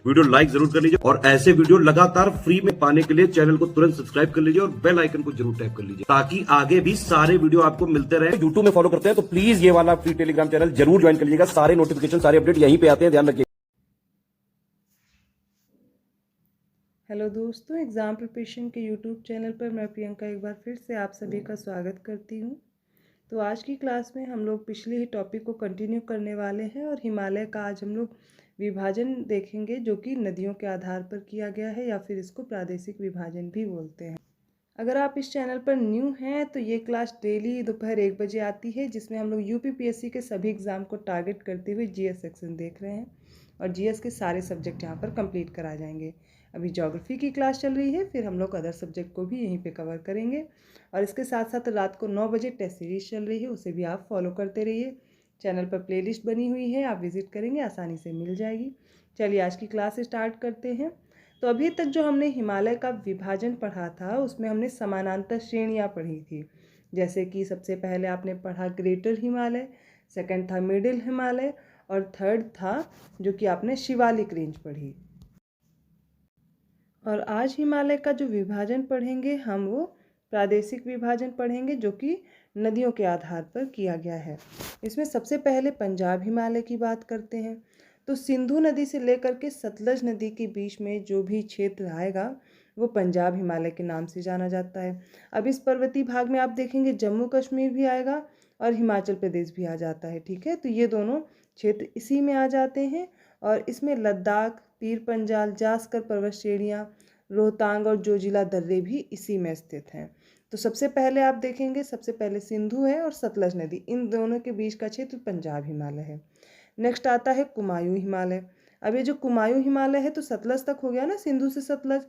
Video like जरूर कर लीजिए और ऐसे वीडियो लगातार फ्री में पाने के लिए चैनल को तुरंत सब्सक्राइब कर लीजिए और बेल आइकन को जरूर टैप कर लीजिए ताकि आगे भी सारे वीडियो आपको मिलते रहे। यूट्यूब में फॉलो करते हैं तो प्लीज ये वाला फ्री टेलीग्राम चैनल जरूर ज्वाइन कर लीजिएगा। सारे नोटिफिकेशन सारे अपडेट यहीं पे आते हैं, ध्यान रखिए। हेलो दोस्तों, एग्ज़ाम प्रिपरेशन के यूट्यूब चैनल पर मैं प्रियंका एक बार फिर से आप सभी का स्वागत करती हूँ। तो आज की क्लास में हम लोग पिछले ही टॉपिक को कंटिन्यू करने वाले हैं और हिमालय का आज हम लोग विभाजन देखेंगे जो कि नदियों के आधार पर किया गया है या फिर इसको प्रादेशिक विभाजन भी बोलते हैं। अगर आप इस चैनल पर न्यू हैं तो ये क्लास डेली दोपहर 1 बजे आती है जिसमें हम लोग यूपीपीएससी के सभी एग्ज़ाम को टारगेट करते हुए जीएस सेक्शन देख रहे हैं और जीएस के सारे सब्जेक्ट यहाँ पर कंप्लीट करा जाएंगे। अभी ज्योग्राफी की क्लास चल रही है, फिर हम लोग अदर सब्जेक्ट को भी यहीं पे कवर करेंगे और इसके साथ साथ रात को 9 बजे टेस्ट सीरीज चल रही है, उसे भी आप फॉलो करते रहिए। चैनल पर प्लेलिस्ट बनी हुई है, आप विजिट करेंगे आसानी से मिल जाएगी। चलिए आज की क्लास स्टार्ट करते हैं। तो अभी तक जो हमने हिमालय का विभाजन पढ़ा था उसमें हमने समानांतर श्रेणियाँ पढ़ी थी, जैसे कि सबसे पहले आपने पढ़ा ग्रेटर हिमालय, सेकंड था मिडिल हिमालय और थर्ड था जो कि आपने शिवालिक रेंज पढ़ी। और आज हिमालय का जो विभाजन पढ़ेंगे हम वो प्रादेशिक विभाजन पढ़ेंगे जो कि नदियों के आधार पर किया गया है। इसमें सबसे पहले पंजाब हिमालय की बात करते हैं। तो सिंधु नदी से लेकर के सतलज नदी के बीच में जो भी क्षेत्र आएगा वो पंजाब हिमालय के नाम से जाना जाता है। अब इस पर्वतीय भाग में आप देखेंगे जम्मू कश्मीर भी आएगा और हिमाचल प्रदेश भी आ जाता है, ठीक है। तो ये दोनों क्षेत्र इसी में आ जाते हैं और इसमें लद्दाख, पीर पंजाल, जास्कर पर्वत श्रेणियाँ, रोहतांग और जोजिला दर्रे भी इसी में स्थित हैं। तो सबसे पहले आप देखेंगे सबसे पहले सिंधु है और सतलज नदी, इन दोनों के बीच का क्षेत्र पंजाब हिमालय है। नेक्स्ट आता है कुमायूं हिमालय। अब ये जो कुमायूं हिमालय है तो सतलज तक हो गया ना, सिंधु से सतलज।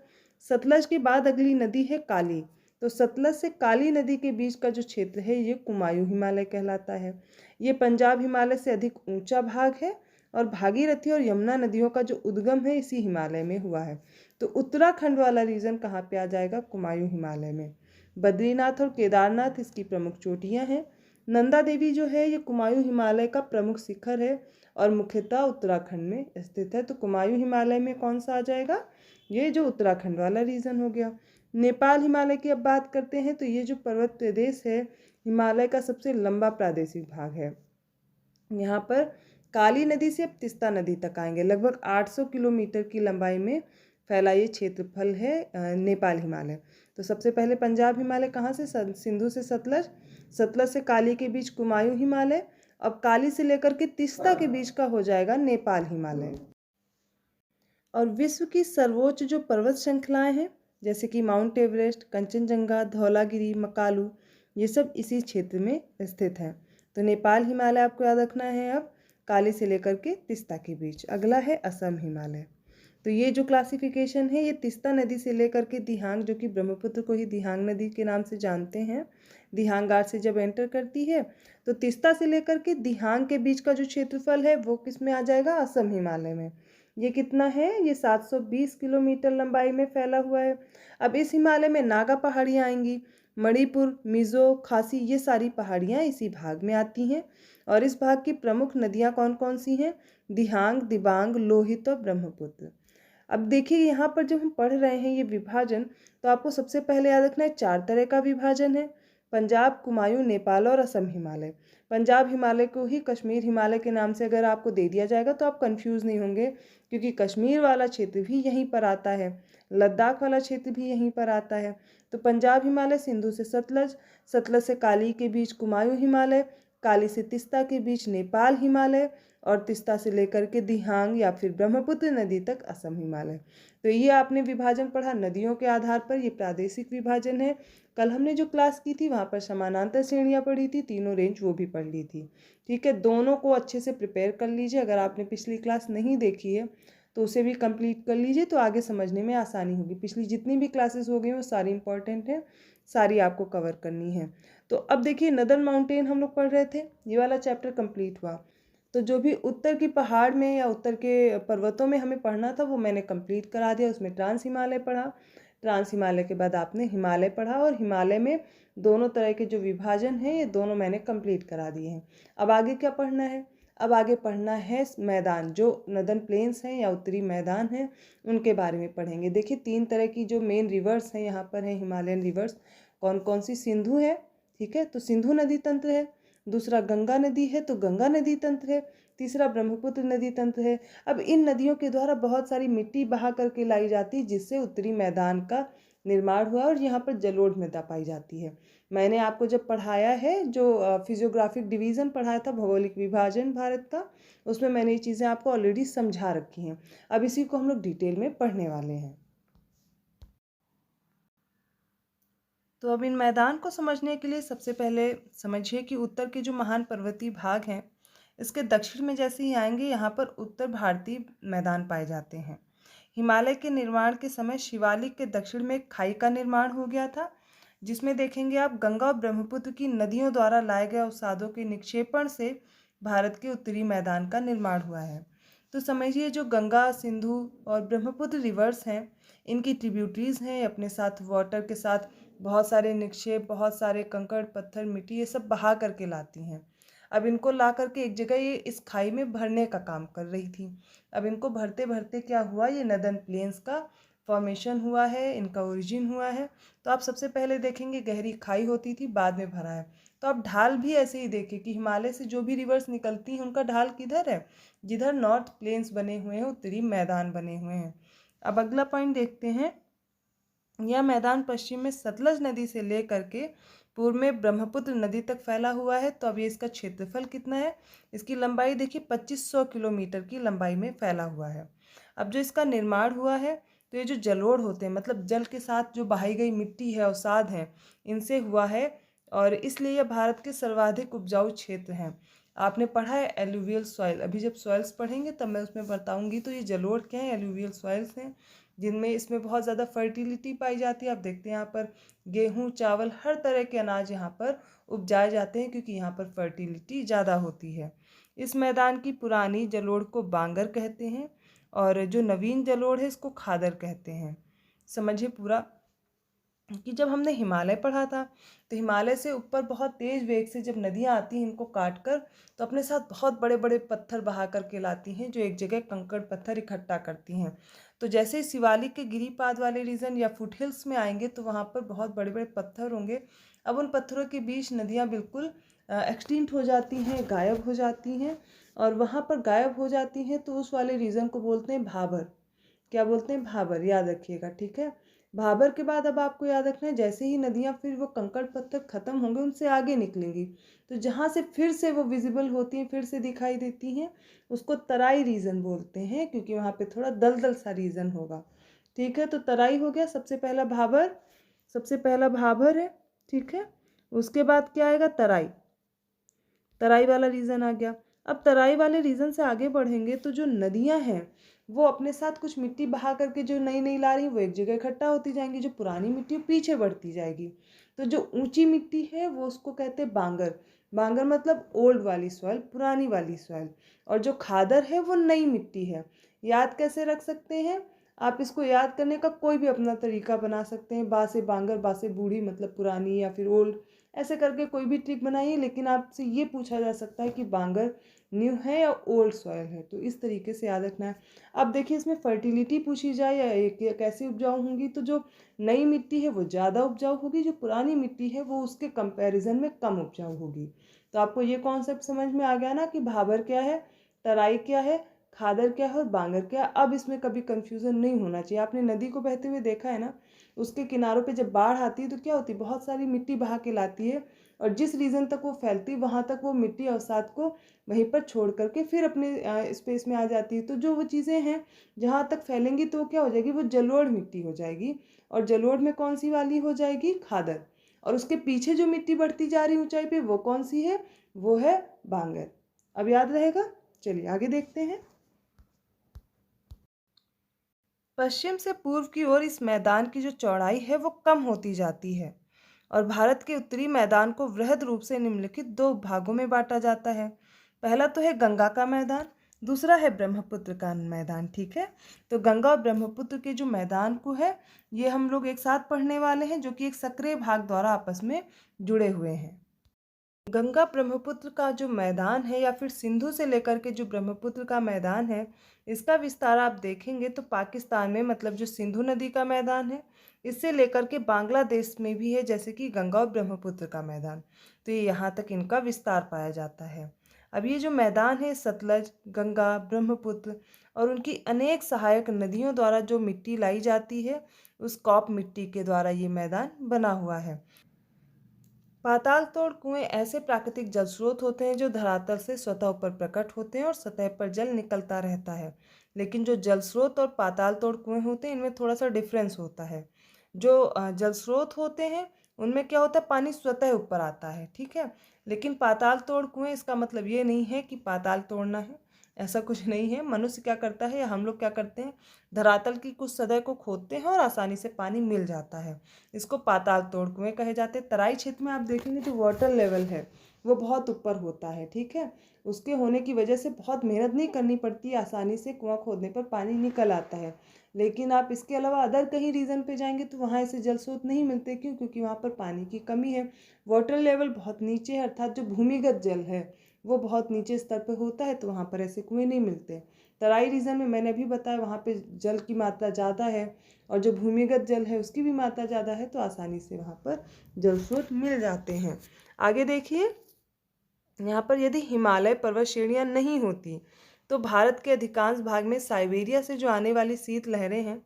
सतलज के बाद अगली नदी है काली, तो सतलज से काली नदी के बीच का जो क्षेत्र है ये कुमायूं हिमालय कहलाता है। ये पंजाब हिमालय से अधिक ऊंचा भाग है और भागीरथी और यमुना नदियों का जो उद्गम है इसी हिमालय में हुआ है। तो उत्तराखंड वाला रीजन कहाँ पे आ जाएगा? कुमायूं हिमालय में। बद्रीनाथ और केदारनाथ इसकी प्रमुख चोटियाँ हैं। नंदा देवी जो है ये कुमायूं हिमालय का प्रमुख शिखर है और मुख्यतः उत्तराखंड में स्थित है। तो कुमायूं हिमालय में कौन सा आ जाएगा? ये जो उत्तराखंड वाला रीजन हो गया। नेपाल हिमालय की अब बात करते हैं तो ये जो पर्वत प्रदेश है हिमालय का सबसे लंबा प्रादेशिक भाग है। यहाँ पर काली नदी से अब तिस्ता नदी तक आएंगे, लगभग 800 किलोमीटर की लंबाई में फैला ये क्षेत्रफल है नेपाल हिमालय। तो सबसे पहले पंजाब हिमालय कहाँ से? सिंधु से सतलज, सतलज से काली के बीच कुमायूं हिमालय, अब काली से लेकर के तिस्ता के बीच का हो जाएगा नेपाल हिमालय। और विश्व की सर्वोच्च जो पर्वत श्रृंखलाएं हैं जैसे कि माउंट एवरेस्ट, कंचनजंगा, धौलागिरी, मकालू, ये सब इसी क्षेत्र में स्थित हैं। तो नेपाल हिमालय आपको याद रखना है अब काली से लेकर के तिस्ता के बीच। अगला है असम हिमालय। तो ये जो क्लासिफिकेशन है ये तिस्ता नदी से लेकर के दिहांग, जो कि ब्रह्मपुत्र को ही दिहांग नदी के नाम से जानते हैं, दिहांग घाट से जब एंटर करती है तो तिस्ता से लेकर के दिहांग के बीच का जो क्षेत्रफल है वो किस में आ जाएगा? असम हिमालय में। ये कितना है? ये 720 किलोमीटर लंबाई में फैला हुआ है। अब इस हिमालय में नागा पहाड़ियाँ आएंगी, मणिपुर, मिज़ो, खासी, ये सारी पहाड़ियाँ इसी भाग में आती हैं। और इस भाग की प्रमुख नदियाँ कौन कौन सी हैं? दिहांग, दिबांग, लोहित और ब्रह्मपुत्र। अब देखिए यहाँ पर जब हम पढ़ रहे हैं ये विभाजन तो आपको सबसे पहले याद रखना है 4 तरह का विभाजन है: पंजाब, कुमायूं, नेपाल और असम हिमालय। पंजाब हिमालय को ही कश्मीर हिमालय के नाम से अगर आपको दे दिया जाएगा तो आप कंफ्यूज नहीं होंगे, क्योंकि कश्मीर वाला क्षेत्र भी यहीं पर आता है, लद्दाख वाला क्षेत्र भी यहीं पर आता है। तो पंजाब हिमालय सिंधु से सतलज, सतलज से काली के बीच कुमायूं हिमालय, काली से तिस्ता के बीच नेपाल हिमालय और तिस्ता से लेकर के दिहांग या फिर ब्रह्मपुत्र नदी तक असम हिमालय। तो ये आपने विभाजन पढ़ा नदियों के आधार पर, ये प्रादेशिक विभाजन है। कल हमने जो क्लास की थी वहाँ पर समानांतर श्रेणियाँ पढ़ी थी, तीनों रेंज वो भी पढ़ ली थी, ठीक है। दोनों को अच्छे से प्रिपेयर कर लीजिए। अगर आपने पिछली क्लास नहीं देखी है तो उसे भी कंप्लीट कर लीजिए, तो आगे समझने में आसानी होगी। पिछली जितनी भी क्लासेस हो गई वो सारी इंपॉर्टेंट हैं, सारी आपको कवर करनी है। तो अब देखिए नदर्न माउंटेन हम लोग पढ़ रहे थे, ये वाला चैप्टर कंप्लीट हुआ। तो जो भी उत्तर की पहाड़ में या उत्तर के पर्वतों में हमें पढ़ना था वो मैंने कंप्लीट करा दिया। उसमें ट्रांस हिमालय पढ़ा, ट्रांस हिमालय के बाद आपने हिमालय पढ़ा और हिमालय में दोनों तरह के जो विभाजन हैं ये दोनों मैंने कंप्लीट करा दिए हैं। अब आगे क्या पढ़ना है? अब आगे पढ़ना है मैदान, जो नदन प्लेन्स हैं या उत्तरी मैदान हैं उनके बारे में पढ़ेंगे। देखिए 3 तरह की जो मेन रिवर्स हैं यहाँ पर हैं हिमालयन रिवर्स। कौन कौन सी? सिंधु है, ठीक है, तो सिंधु नदी तंत्र है। दूसरा गंगा नदी है, तो गंगा नदी तंत्र है। तीसरा ब्रह्मपुत्र नदी तंत्र है। अब इन नदियों के द्वारा बहुत सारी मिट्टी बहा करके लाई जाती है, जिससे उत्तरी मैदान का निर्माण हुआ और यहाँ पर जलोढ़ मृदा पाई जाती है। मैंने आपको जब पढ़ाया है, जो फिजियोग्राफिक डिवीज़न पढ़ाया था, भौगोलिक विभाजन भारत का, उसमें मैंने ये चीज़ें आपको ऑलरेडी समझा रखी हैं। अब इसी को हम लोग डिटेल में पढ़ने वाले हैं। तो अब इन मैदान को समझने के लिए सबसे पहले समझिए कि उत्तर के जो महान पर्वतीय भाग हैं, इसके दक्षिण में जैसे ही आएंगे यहाँ पर उत्तर भारतीय मैदान पाए जाते हैं। हिमालय के निर्माण के समय शिवालिक के दक्षिण में एक खाई का निर्माण हो गया था, जिसमें देखेंगे आप गंगा और ब्रह्मपुत्र की नदियों द्वारा लाए गए अवसादों के निक्षेपण से भारत के उत्तरी मैदान का निर्माण हुआ है। तो समझिए जो गंगा, सिंधु और ब्रह्मपुत्र रिवर्स हैं, इनकी ट्रिब्यूटरीज हैं, अपने साथ वाटर के साथ बहुत सारे निक्षेप, बहुत सारे कंकड़ पत्थर मिट्टी ये सब बहा करके लाती हैं। अब इनको ला करके एक जगह ये इस खाई में भरने का काम कर रही थी। अब इनको भरते भरते क्या हुआ, ये नदन प्लेन्स का फॉर्मेशन हुआ है, इनका ओरिजिन हुआ है। तो आप सबसे पहले देखेंगे गहरी खाई होती थी, बाद में भरा है। तो आप ढाल भी ऐसे ही देखें कि हिमालय से जो भी रिवर्स निकलती हैं उनका ढाल किधर है, जिधर नॉर्थ प्लेन्स बने हुए हैं, उत्तरी मैदान बने हुए हैं। अब अगला पॉइंट देखते हैं। यह मैदान पश्चिम में सतलज नदी से लेकर के पूर्व में ब्रह्मपुत्र नदी तक फैला हुआ है। तो अब ये इसका क्षेत्रफल कितना है, इसकी लंबाई देखिए 2500 किलोमीटर की लंबाई में फैला हुआ है। अब जो इसका निर्माण हुआ है, तो ये जो जलोढ़ होते हैं, मतलब जल के साथ जो बहाई गई मिट्टी है, अवसाद हैं, इनसे हुआ है और इसलिए यह भारत के सर्वाधिक उपजाऊ क्षेत्र हैं। आपने पढ़ा है एलुवियल सॉइल, अभी जब सॉइल्स पढ़ेंगे तब मैं उसमें बताऊंगी। तो ये जलोढ़ क्या है, एलुवियल सॉइल्स हैं, जिनमें इसमें बहुत ज़्यादा फर्टिलिटी पाई जाती है। आप देखते हैं यहाँ पर गेहूँ, चावल, हर तरह के अनाज यहाँ पर उपजाए जाते हैं, क्योंकि यहाँ पर फर्टिलिटी ज़्यादा होती है। इस मैदान की पुरानी जलोढ़ को बांगर कहते हैं और जो नवीन जलोढ़ है इसको खादर कहते हैं। समझिए पूरा कि जब हमने हिमालय पढ़ा था, तो हिमालय से ऊपर बहुत तेज वेग से जब नदियाँ आती हैं इनको काट कर, तो अपने साथ बहुत बड़े बड़े पत्थर बहा करके लाती हैं, जो एक जगह कंकड़ पत्थर इकट्ठा करती हैं। तो जैसे शिवालिक के गिरिपाद वाले रीजन या फुट हिल्स में आएंगे, तो वहाँ पर बहुत बड़े बड़े पत्थर होंगे। अब उन पत्थरों के बीच नदियाँ बिल्कुल एक्सटिंक्ट हो जाती हैं, गायब हो जाती हैं, और वहाँ पर गायब हो जाती हैं तो उस वाले रीजन को बोलते हैं भाबर। क्या बोलते हैं? भाबर, याद रखिएगा, ठीक है। भाबर के बाद अब आपको याद रखना है, जैसे ही नदियाँ फिर वो कंकड़ पत्थर खत्म होंगे, उनसे आगे निकलेंगी, तो जहाँ से फिर से वो विजिबल होती हैं, फिर से दिखाई देती हैं, उसको तराई रीजन बोलते हैं, क्योंकि वहाँ पे थोड़ा दलदल सा रीजन होगा, ठीक है। तो तराई हो गया सबसे पहला भाबर, सबसे पहला भाबर है, ठीक है। उसके बाद क्या आएगा? तराई, तराई वाला रीजन आ गया। अब तराई वाले रीजन से आगे बढ़ेंगे तो जो नदियाँ हैं वो अपने साथ कुछ मिट्टी बहा करके जो नई नई ला रही वो एक जगह इकट्ठा होती जाएंगी, जो पुरानी मिट्टी पीछे बढ़ती जाएगी। तो जो ऊंची मिट्टी है वो उसको कहते हैं बांगर। बांगर मतलब ओल्ड वाली सॉइल, पुरानी वाली सॉइल। और जो खादर है वो नई मिट्टी है। याद कैसे रख सकते हैं आप? इसको याद करने का कोई भी अपना तरीका बना सकते हैं। बा से बांगर, बा से बूढ़ी मतलब पुरानी या फिर ओल्ड, ऐसे करके कोई भी ट्रिक बनाइए, लेकिन आपसे ये पूछा जा सकता है कि बांगर न्यू है या ओल्ड सॉइल है, तो इस तरीके से याद रखना है। अब देखिए इसमें फर्टिलिटी पूछी जाए या कैसे उपजाऊ होंगी, तो जो नई मिट्टी है वो ज़्यादा उपजाऊ होगी, जो पुरानी मिट्टी है वो उसके कंपैरिजन में कम उपजाऊ होगी। तो आपको ये कॉन्सेप्ट समझ में आ गया ना कि भाबर क्या है, तराई क्या है, खादर क्या है और बांगर क्या है। अब इसमें कभी कंफ्यूजन नहीं होना चाहिए। आपने नदी को बहते हुए देखा है ना, उसके किनारों पे जब बाढ़ आती है तो क्या होती है, बहुत सारी मिट्टी बहा के लाती है, और जिस रीजन तक वो फैलती है वहाँ तक वो मिट्टी अवसाद को वहीं पर छोड़ करके फिर अपने स्पेस में आ जाती है। तो जो वो चीज़ें हैं जहाँ तक फैलेंगी तो क्या हो जाएगी, वो जलोढ़ मिट्टी हो जाएगी, और जलोढ़ में कौन सी वाली हो जाएगी? खादर। और उसके पीछे जो मिट्टी बढ़ती जा रही ऊंचाई पे वो कौन सी है? वो है बांगर। अब याद रहेगा। चलिए आगे देखते हैं। पश्चिम से पूर्व की ओर इस मैदान की जो चौड़ाई है वो कम होती जाती है, और भारत के उत्तरी मैदान को वृहद रूप से निम्नलिखित दो भागों में बांटा जाता है। पहला तो है गंगा का मैदान, दूसरा है ब्रह्मपुत्र का मैदान, ठीक है। तो गंगा और ब्रह्मपुत्र के जो मैदान को है ये हम लोग एक साथ पढ़ने वाले हैं, जो कि एक सक्रिय भाग द्वारा आपस में जुड़े हुए हैं। गंगा ब्रह्मपुत्र का जो मैदान है या फिर सिंधु से लेकर के जो ब्रह्मपुत्र का मैदान है, इसका विस्तार आप देखेंगे तो पाकिस्तान में मतलब जो सिंधु नदी का मैदान है, इससे लेकर के बांग्लादेश में भी है, जैसे कि गंगा और ब्रह्मपुत्र का मैदान। तो ये यहाँ तक इनका विस्तार पाया जाता है। अब ये जो मैदान है सतलज, गंगा, ब्रह्मपुत्र और उनकी अनेक सहायक नदियों द्वारा जो मिट्टी लाई जाती है, उस कॉप मिट्टी के द्वारा ये मैदान बना हुआ है। पाताल तोड़ कुएं ऐसे प्राकृतिक जल स्रोत होते हैं जो धरातल से स्वतः ऊपर प्रकट होते हैं और सतह पर जल निकलता रहता है। लेकिन जो जल स्रोत और पाताल तोड़ कुएं होते हैं, इनमें थोड़ा सा डिफरेंस होता है। जो जल स्रोत होते हैं उनमें क्या होता है, पानी स्वतः ऊपर आता है, ठीक है। लेकिन पाताल तोड़ कुएं, इसका मतलब ये नहीं है कि पाताल तोड़ना है, ऐसा कुछ नहीं है। मनुष्य क्या करता है या हम लोग क्या करते हैं, धरातल की कुछ सतह को खोदते हैं और आसानी से पानी मिल जाता है। इसको पाताल तोड़ कुएं कहे जाते हैं। तराई क्षेत्र में आप देखेंगे जो वाटर लेवल है वो बहुत ऊपर होता है, ठीक है। उसके होने की वजह से बहुत मेहनत नहीं करनी पड़ती, आसानी से कुआं खोदने पर पानी निकल आता है। लेकिन आप इसके अलावा अदर कहीं रीजन पे जाएंगे तो वहाँ ऐसे जल स्रोत नहीं मिलते। क्यों? क्योंकि वहाँ पर पानी की कमी है, वाटर लेवल बहुत नीचे है, अर्थात जो भूमिगत जल है वो बहुत नीचे स्तर पर होता है, तो वहाँ पर ऐसे कुएं नहीं मिलते। तराई रीजन में मैंने अभी बताया वहाँ पे जल की मात्रा ज़्यादा है और जो भूमिगत जल है उसकी भी मात्रा ज़्यादा है, तो आसानी से वहाँ पर जल स्रोत मिल जाते हैं। आगे देखिए, यहाँ पर यदि हिमालय पर्वत श्रेणियाँ नहीं होती तो भारत के अधिकांश भाग में साइबेरिया से जो आने वाली शीत लहरें हैं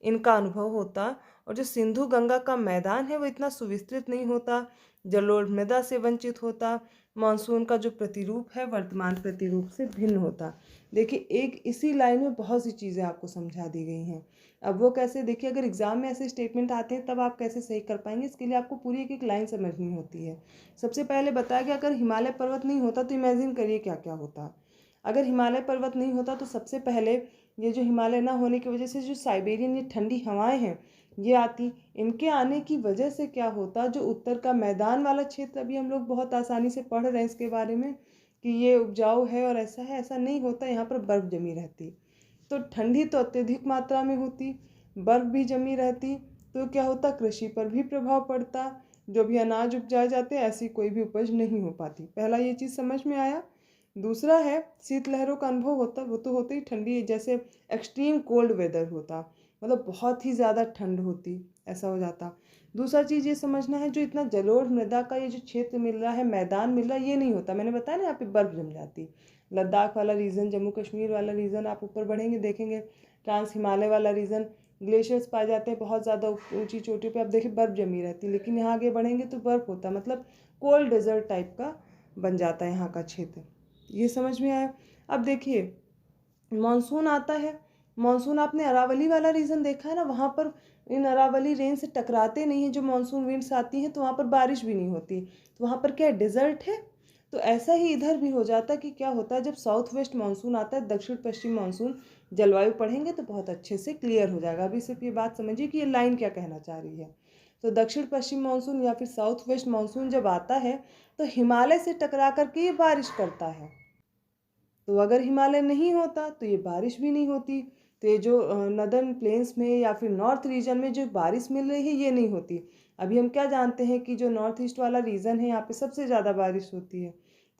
इनका अनुभव होता, और जो सिंधु गंगा का मैदान है वो इतना सुविस्तृत नहीं होता, जलोढ़ मृदा से वंचित होता, मानसून का जो प्रतिरूप है वर्तमान प्रतिरूप से भिन्न होता। देखिए, एक इसी लाइन में बहुत सी चीज़ें आपको समझा दी गई हैं। अब वो कैसे, देखिए अगर एग्जाम में ऐसे स्टेटमेंट आते हैं तब आप कैसे सही कर पाएंगे, इसके लिए आपको पूरी एक एक लाइन समझनी होती है। सबसे पहले बताया कि अगर हिमालय पर्वत नहीं होता तो इमेजिन करिए क्या क्या होता। अगर हिमालय पर्वत नहीं होता तो सबसे पहले ये जो हिमालय ना होने की वजह से जो साइबेरियन ये ठंडी हवाएं हैं ये आती, इनके आने की वजह से क्या होता, जो उत्तर का मैदान वाला क्षेत्र, अभी हम लोग बहुत आसानी से पढ़ रहे हैं इसके बारे में कि ये उपजाऊ है और ऐसा है, ऐसा नहीं होता। यहाँ पर बर्फ़ जमी रहती, तो ठंडी तो अत्यधिक मात्रा में होती, बर्फ़ भी जमी रहती, तो क्या होता, कृषि पर भी प्रभाव पड़ता। जो भी अनाज उपजाए जाते हैं ऐसी कोई भी उपज नहीं हो पाती। पहला ये चीज़ समझ में आया। दूसरा है शीतलहरों का अनुभव होता, वो तो होते ही ठंडी, जैसे एक्सट्रीम कोल्ड वेदर होता, मतलब बहुत ही ज़्यादा ठंड होती, ऐसा हो जाता। दूसरा चीज़ ये समझना है, जो इतना जलोढ़ मृदा का ये जो क्षेत्र मिल रहा है, मैदान मिल रहा है, ये नहीं होता। मैंने बताया ना यहाँ पे बर्फ़ जम जाती। लद्दाख वाला रीजन, जम्मू कश्मीर वाला रीजन, आप ऊपर बढ़ेंगे देखेंगे ट्रांस हिमालय वाला रीजन, ग्लेशियर्स पाए जाते हैं बहुत ज़्यादा ऊंची चोटियों पे, आप देखिए बर्फ़ जमी रहती। लेकिन यहाँ आगे बढ़ेंगे तो बर्फ़ होता, मतलब कोल्ड डेजर्ट टाइप का बन जाता है यहाँ का क्षेत्र। ये समझ में आया। अब देखिए, मानसून आता है, मानसून आपने अरावली वाला रीजन देखा है ना, वहाँ पर इन अरावली रेंज से टकराते नहीं हैं जो मानसून विंड्स आती हैं, तो वहाँ पर बारिश भी नहीं होती, तो वहाँ पर क्या है, डेजर्ट है। तो ऐसा ही इधर भी हो जाता है कि क्या होता है, जब साउथ वेस्ट मानसून आता है, दक्षिण पश्चिम मानसून, जलवायु पढ़ेंगे तो बहुत अच्छे से क्लियर हो जाएगा। अभी सिर्फ ये बात समझिए कि ये लाइन क्या कहना चाह रही है। तो दक्षिण पश्चिम मानसून या फिर साउथ वेस्ट मानसून जब आता है तो हिमालय से टकरा करके ये बारिश करता है। तो अगर हिमालय नहीं होता तो ये बारिश भी नहीं होती। तो ये जो नदर्न प्लेन्स में या फिर नॉर्थ रीजन में जो बारिश मिल रही है ये नहीं होती। अभी हम क्या जानते हैं कि जो नॉर्थ ईस्ट वाला रीजन है यहाँ पे सबसे ज़्यादा बारिश होती है,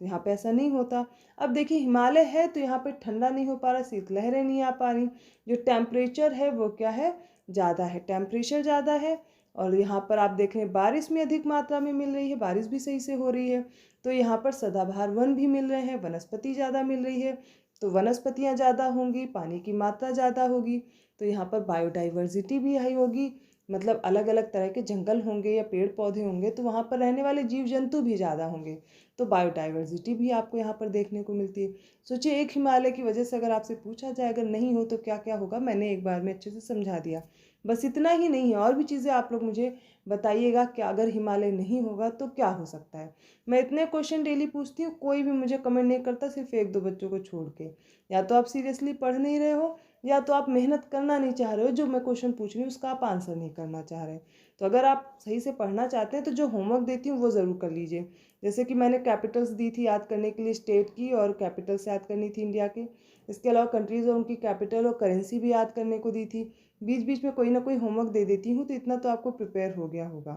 तो यहाँ पे ऐसा नहीं होता। अब देखिए, हिमालय है तो यहाँ पे ठंडा नहीं हो पा रहा, शीतलहरें नहीं आ पा रही, जो टेम्परेचर है वो क्या है, ज़्यादा है, टेम्परेचर ज़्यादा है। और यहाँ पर आप देख रहे हैं बारिश में अधिक मात्रा में मिल रही है, बारिश भी सही से हो रही है, तो यहाँ पर सदाबहार वन भी मिल रहे हैं, वनस्पति ज़्यादा मिल रही है, तो वनस्पतियाँ ज़्यादा होंगी, पानी की मात्रा ज़्यादा होगी, तो यहाँ पर बायोडाइवर्सिटी भी हाई होगी, मतलब अलग अलग तरह के जंगल होंगे या पेड़ पौधे होंगे, तो वहाँ पर रहने वाले जीव जंतु भी ज़्यादा होंगे, तो बायोडाइवर्सिटी भी आपको यहाँ पर देखने को मिलती है। सोचिए, एक हिमालय की वजह से अगर आपसे पूछा जाए अगर नहीं हो तो क्या क्या होगा, मैंने एक बार में अच्छे से समझा दिया। बस इतना ही नहीं है, और भी चीज़ें आप लोग मुझे बताइएगा कि अगर हिमालय नहीं होगा तो क्या हो सकता है। मैं इतने क्वेश्चन डेली पूछती हूँ, कोई भी मुझे कमेंट नहीं करता, सिर्फ एक दो बच्चों को छोड़ के। या तो आप सीरियसली पढ़ नहीं रहे हो, या तो आप मेहनत करना नहीं चाह रहे हो, जो मैं क्वेश्चन पूछ रही हूँ उसका आप आंसर नहीं करना चाह रहे। तो अगर आप सही से पढ़ना चाहते हैं तो जो होमवर्क देती हूँ वो ज़रूर कर लीजिए। जैसे कि मैंने कैपिटल्स दी थी याद करने के लिए, स्टेट की और कैपिटल्स याद करनी थी इंडिया के। इसके अलावा कंट्रीज़ और उनकी कैपिटल और करेंसी भी याद करने को दी थी। बीच बीच में कोई ना कोई होमवर्क दे देती हूँ, तो इतना तो आपको प्रिपेयर हो गया होगा।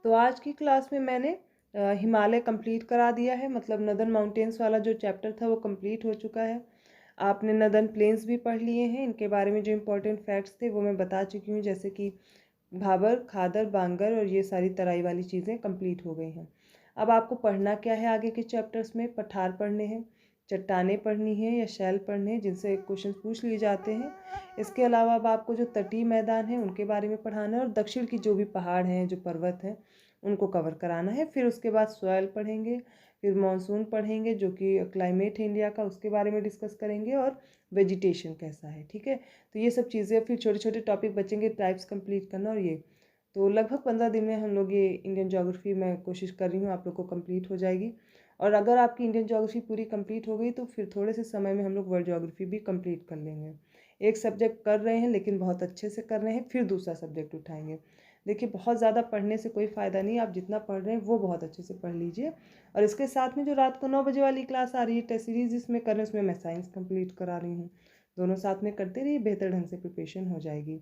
तो आज की क्लास में मैंने हिमालय कंप्लीट करा दिया है, मतलब नदर्न माउंटेन्स वाला जो चैप्टर था वो कंप्लीट हो चुका है। आपने नदर्न प्लेन्स भी पढ़ लिए हैं, इनके बारे में जो इम्पोर्टेंट फैक्ट्स थे वो मैं बता चुकी हूँ, जैसे कि भाबर, खादर, बांगर और ये सारी तराई वाली चीज़ें कंप्लीट हो गई हैं। अब आपको पढ़ना क्या है आगे के चैप्टर्स में? पठार पढ़ने हैं, चट्टानें पढ़नी है या शैल पढ़ने हैं जिनसे क्वेश्चन पूछ लिए जाते हैं। इसके अलावा अब आपको जो तटीय मैदान है उनके बारे में पढ़ाना है और दक्षिण की जो भी पहाड़ हैं, जो पर्वत हैं, उनको कवर कराना है। फिर उसके बाद सॉयल पढ़ेंगे, फिर मानसून पढ़ेंगे जो कि क्लाइमेट है इंडिया का, उसके बारे में डिस्कस करेंगे, और वेजिटेशन कैसा है, ठीक है। तो ये सब चीज़ें, फिर छोटे छोटे टॉपिक बचेंगे, टाइप्स कंप्लीट करना, और ये तो लगभग 15 दिन में हम लोग ये इंडियन ज्योग्राफी मैं कोशिश कर रही हूँ आप लोग को कंप्लीट हो जाएगी। और अगर आपकी इंडियन ज्योग्राफी पूरी कंप्लीट हो गई तो फिर थोड़े से समय में हम लोग वर्ल्ड ज्योग्राफी भी कंप्लीट कर लेंगे। एक सब्जेक्ट कर रहे हैं लेकिन बहुत अच्छे से कर रहे हैं, फिर दूसरा सब्जेक्ट उठाएंगे। देखिए, बहुत ज़्यादा पढ़ने से कोई फ़ायदा नहीं, आप जितना पढ़ रहे हैं वो बहुत अच्छे से पढ़ लीजिए। और इसके साथ में जो रात को 9 बजे वाली क्लास आ रही है, टेस्ट सीरीज जिसमें कर रहे हैं, उसमें मैं साइंस कंप्लीट करा रही हूँ। दोनों साथ में करते रहिए, बेहतर ढंग से प्रिपरेशन हो जाएगी।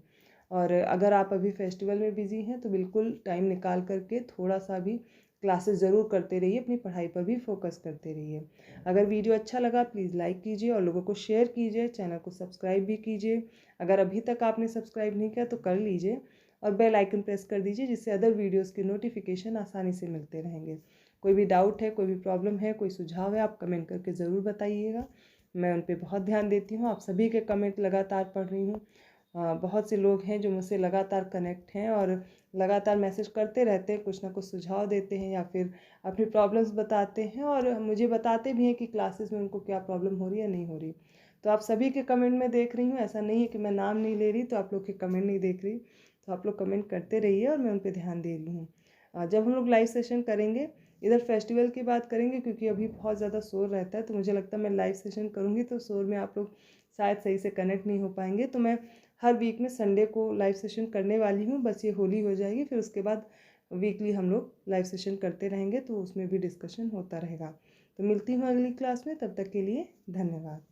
और अगर आप अभी फेस्टिवल में बिज़ी हैं तो बिल्कुल टाइम निकाल करके थोड़ा सा भी क्लासेस ज़रूर करते रहिए, अपनी पढ़ाई पर भी फोकस करते रहिए। अगर वीडियो अच्छा लगा प्लीज़ लाइक कीजिए और लोगों को शेयर कीजिए, चैनल को सब्सक्राइब भी कीजिए। अगर अभी तक आपने सब्सक्राइब नहीं किया तो कर लीजिए और बेल आइकन प्रेस कर दीजिए, जिससे अदर वीडियोज़ की नोटिफिकेशन आसानी से मिलते रहेंगे। कोई भी डाउट है, कोई भी प्रॉब्लम है, कोई सुझाव है, आप कमेंट करके ज़रूर बताइएगा। मैं उन पर बहुत ध्यान देती हूँ, आप सभी के कमेंट लगातार पढ़ रही हूँ। बहुत से लोग हैं जो मुझसे लगातार कनेक्ट हैं और लगातार मैसेज करते रहते हैं, कुछ ना कुछ सुझाव देते हैं या फिर अपनी प्रॉब्लम्स बताते हैं, और मुझे बताते भी हैं कि क्लासेस में उनको क्या प्रॉब्लम हो रही है, नहीं हो रही। तो आप सभी के कमेंट में देख रही हूँ, ऐसा नहीं है कि मैं नाम नहीं ले रही तो आप लोग के कमेंट नहीं देख रही। तो आप लोग कमेंट करते रहिए और मैं उन पर ध्यान दे रही हूँ। जब हम लोग लाइव सेशन करेंगे, इधर फेस्टिवल की बात करेंगे क्योंकि अभी बहुत ज़्यादा शोर रहता है, तो मुझे लगता है मैं लाइव सेशन करूँगी तो शोर में आप लोग शायद सही से कनेक्ट नहीं हो पाएंगे। तो मैं हर वीक में संडे को लाइव सेशन करने वाली हूँ, बस ये होली हो जाएगी, फिर उसके बाद वीकली हम लोग लाइव सेशन करते रहेंगे, तो उसमें भी डिस्कशन होता रहेगा। तो मिलती हूँ अगली क्लास में, तब तक के लिए धन्यवाद।